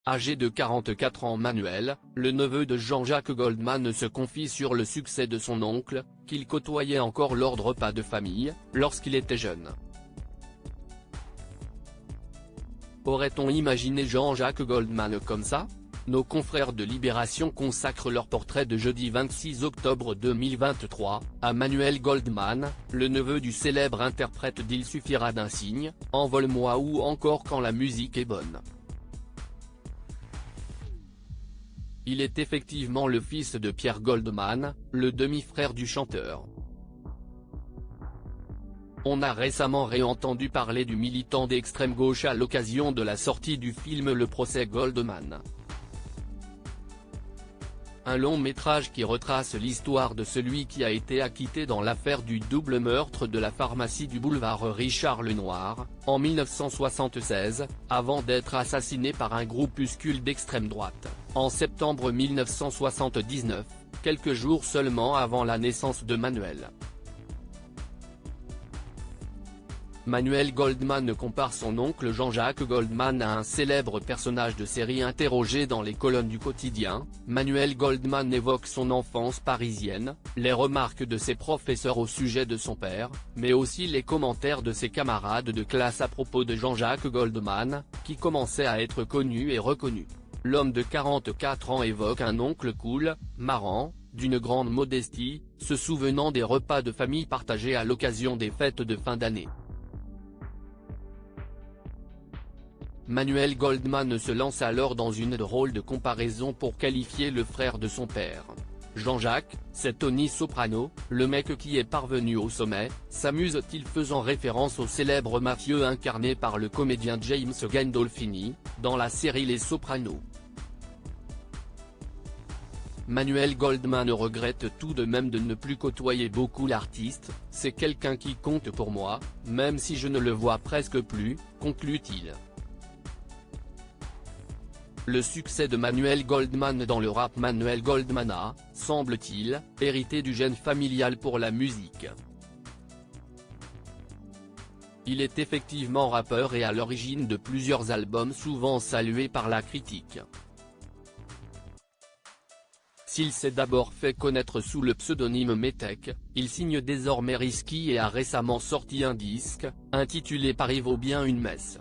Âgé de 44 ans, Manuel, le neveu de Jean-Jacques Goldman, se confie sur le succès de son oncle, qu'il côtoyait encore lors de repas de famille, lorsqu'il était jeune. Aurait-on imaginé Jean-Jacques Goldman comme ça ? Nos confrères de Libération consacrent leur portrait de jeudi 26 octobre 2023, à Manuel Goldman, le neveu du célèbre interprète d'Il suffira d'un signe, Envole-moi ou encore Quand la musique est bonne. Il est effectivement le fils de Pierre Goldman, le demi-frère du chanteur. On a récemment réentendu parler du militant d'extrême gauche à l'occasion de la sortie du film Le procès Goldman. Un long métrage qui retrace l'histoire de celui qui a été acquitté dans l'affaire du double meurtre de la pharmacie du boulevard Richard Lenoir, en 1976, avant d'être assassiné par un groupuscule d'extrême droite, en septembre 1979, quelques jours seulement avant la naissance de Manuel. Manuel Goldman compare son oncle Jean-Jacques Goldman à un célèbre personnage de série interrogé dans les colonnes du quotidien. Manuel Goldman évoque son enfance parisienne, les remarques de ses professeurs au sujet de son père, mais aussi les commentaires de ses camarades de classe à propos de Jean-Jacques Goldman, qui commençait à être connu et reconnu. L'homme de 44 ans évoque un oncle cool, marrant, d'une grande modestie, se souvenant des repas de famille partagés à l'occasion des fêtes de fin d'année. Manuel Goldman se lance alors dans une drôle de comparaison pour qualifier le frère de son père. Jean-Jacques, c'est Tony Soprano, le mec qui est parvenu au sommet, s'amuse-t-il, faisant référence au célèbre mafieux incarné par le comédien James Gandolfini, dans la série Les Sopranos. Manuel Goldman regrette tout de même de ne plus côtoyer beaucoup l'artiste, c'est quelqu'un qui compte pour moi, même si je ne le vois presque plus, conclut-il. Le succès de Manuel Goldman dans le rap. Manuel Goldman a, semble-t-il, hérité du gène familial pour la musique. Il est effectivement rappeur et à l'origine de plusieurs albums souvent salués par la critique. S'il s'est d'abord fait connaître sous le pseudonyme Métèque, il signe désormais Risky et a récemment sorti un disque, intitulé Paris vaut bien une messe.